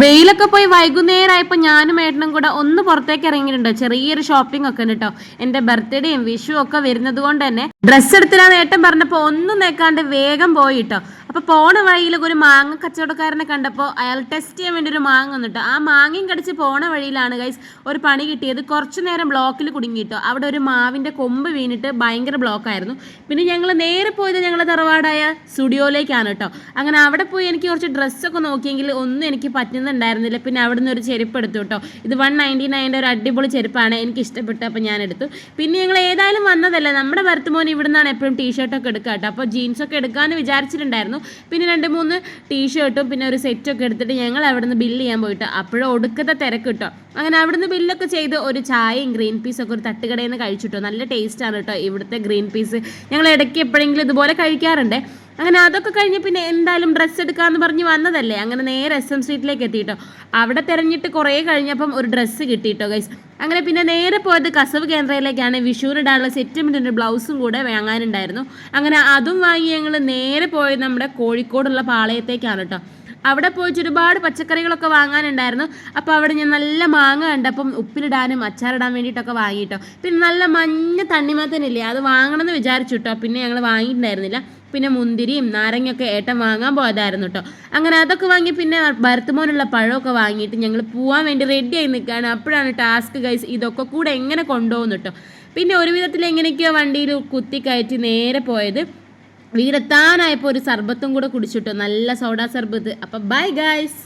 വെയിലൊക്കെ പോയി വൈകുന്നേരമായപ്പോൾ ഞാനും ഏട്ടനും കൂടെ ഒന്ന് പുറത്തേക്ക് ഇറങ്ങിയിട്ടുണ്ട്. ചെറിയൊരു ഷോപ്പിംഗ് ഒക്കെ ഉണ്ട് കേട്ടോ. എന്റെ ബർത്ത്ഡേയും വിഷു ഒക്കെ വരുന്നത് കൊണ്ട് തന്നെ ഡ്രസ്സ് എടുത്തില്ലാന്ന് ഏട്ടൻ പറഞ്ഞപ്പോൾ ഒന്നും നേക്കാണ്ട് വേഗം പോയി കേട്ടോ. അപ്പൊ പോണ വഴിയിൽ ഒരു മാങ്ങ കച്ചവടക്കാരനെ കണ്ടപ്പോൾ അയാൾ ടെസ്റ്റ് ചെയ്യാൻ വേണ്ടി ഒരു മാങ്ങ വന്നിട്ടോ. ആ മാങ്ങയും കടിച്ച് പോണ വഴിയിലാണ് ഗൈസ് ഒരു പണി കിട്ടിയത്. കുറച്ചു നേരം ബ്ലോക്കിൽ കുടുങ്ങിയിട്ടോ. അവിടെ ഒരു മാവിന്റെ കൊമ്പ് വീണിട്ട് ഭയങ്കര ബ്ലോക്കായിരുന്നു. പിന്നെ ഞങ്ങൾ നേരെ പോയത് ഞങ്ങളുടെ തറവാടായ സ്റ്റുഡിയോയിലേക്കാണ് കേട്ടോ. അങ്ങനെ അവിടെ പോയി എനിക്ക് കുറച്ച് ഡ്രസ്സൊക്കെ നോക്കിയെങ്കിൽ ഒന്നും എനിക്ക് പറ്റുന്നുണ്ടായിരുന്നില്ല. പിന്നെ അവിടെ നിന്ന് ഒരു ചെരുപ്പ് എടുത്തു കേട്ടോ. ഇത് 199 ഒരു അടിപൊളി ചെരുപ്പാണ്, എനിക്ക് ഇഷ്ടപ്പെട്ടു. അപ്പോൾ ഞാൻ എടുത്തു. പിന്നെ ഞങ്ങൾ ഏതായാലും വന്നതല്ല, നമ്മുടെ ഭരത്തുമോൻ ഇവിടെ നിന്നാണ് എപ്പോഴും ടീഷർട്ടൊക്കെ എടുക്കുക കേട്ടോ. അപ്പോൾ ജീൻസൊക്കെ എടുക്കാമെന്ന് വിചാരിച്ചിട്ടുണ്ടായിരുന്നു. പിന്നെ 2-3 ടീഷർട്ടും പിന്നെ ഒരു സെറ്റൊക്കെ എടുത്തിട്ട് ഞങ്ങൾ അവിടെ നിന്ന് ബില്ല് ചെയ്യാൻ പോയിട്ട് അപ്പോഴും ഒടുക്കത്തെ തിരക്ക് കിട്ടോ. അങ്ങനെ അവിടുന്ന് ബില്ലൊക്കെ ചെയ്ത് ഒരു ചായയും ഗ്രീൻ പീസൊക്കെ ഒരു തട്ടുകടയിൽ നിന്ന് കഴിച്ചിട്ടോ. നല്ല ടേസ്റ്റാണ് കേട്ടോ ഇവിടുത്തെ ഗ്രീൻ പീസ്. ഞങ്ങൾ ഇടയ്ക്ക് എപ്പോഴെങ്കിലും ഇതുപോലെ കഴിക്കാറുണ്ട്. അങ്ങനെ അതൊക്കെ കഴിഞ്ഞ് പിന്നെ എന്തായാലും ഡ്രസ്സ് എടുക്കാമെന്ന് പറഞ്ഞ് വന്നതല്ലേ. അങ്ങനെ നേരെ SM സ്ട്രീറ്റിലേക്ക് എത്തിയിട്ടോ. അവിടെ തിരഞ്ഞിട്ട് കുറേ കഴിഞ്ഞപ്പം ഒരു ഡ്രസ്സ് കിട്ടിയിട്ടോ ഗൈസ്. അങ്ങനെ പിന്നെ നേരെ പോയത് കസവ് കേന്ദ്രയിലേക്കാണ്. വിഷുവിനിടാനുള്ള സെറ്റുമെൻറ്റിൻ്റെ ബ്ലൗസും കൂടെ വാങ്ങാനുണ്ടായിരുന്നു. അങ്ങനെ അതും വാങ്ങി ഞങ്ങൾ നേരെ പോയത് നമ്മുടെ കോഴിക്കോടുള്ള പാളയത്തേക്കാണ് കേട്ടോ. അവിടെ പോയിട്ട് ഒരുപാട് പച്ചക്കറികളൊക്കെ വാങ്ങാനുണ്ടായിരുന്നു. അപ്പോൾ അവിടെ ഞാൻ നല്ല മാങ്ങ കണ്ടപ്പം ഉപ്പിലിടാനും അച്ചാറിടാൻ വേണ്ടിയിട്ടൊക്കെ വാങ്ങിയിട്ടോ. പിന്നെ നല്ല മഞ്ഞ തണ്ണിമത്തനില്ലേ, അത് വാങ്ങണമെന്ന് വിചാരിച്ചു കേട്ടോ. പിന്നെ ഞങ്ങൾ വാങ്ങിയിട്ടുണ്ടായിരുന്നില്ല. പിന്നെ മുന്തിരിയും നാരങ്ങയൊക്കെ ഏട്ടൻ വാങ്ങാൻ പോയതായിരുന്നു കേട്ടോ. അങ്ങനെ അതൊക്കെ വാങ്ങി പിന്നെ ഭരത്തുമോനുള്ള പഴമൊക്കെ വാങ്ങിയിട്ട് ഞങ്ങൾ പോകാൻ വേണ്ടി റെഡിയായി നിൽക്കുകയാണ്. അപ്പോഴാണ് ടാസ്ക് ഗൈസ്, ഇതൊക്കെ കൂടെ എങ്ങനെ കൊണ്ടുപോകുന്നു കേട്ടോ. പിന്നെ ഒരു വിധത്തിൽ എങ്ങനെയൊക്കെയോ വണ്ടിയിൽ കുത്തി കയറ്റി നേരെ പോയത്. വീടെത്താനായപ്പോൾ ഒരു സർബത്തും കൂടെ കുടിച്ചിട്ടോ, നല്ല സോഡാ സർബത്ത്. അപ്പം ബൈ ഗൈസ്.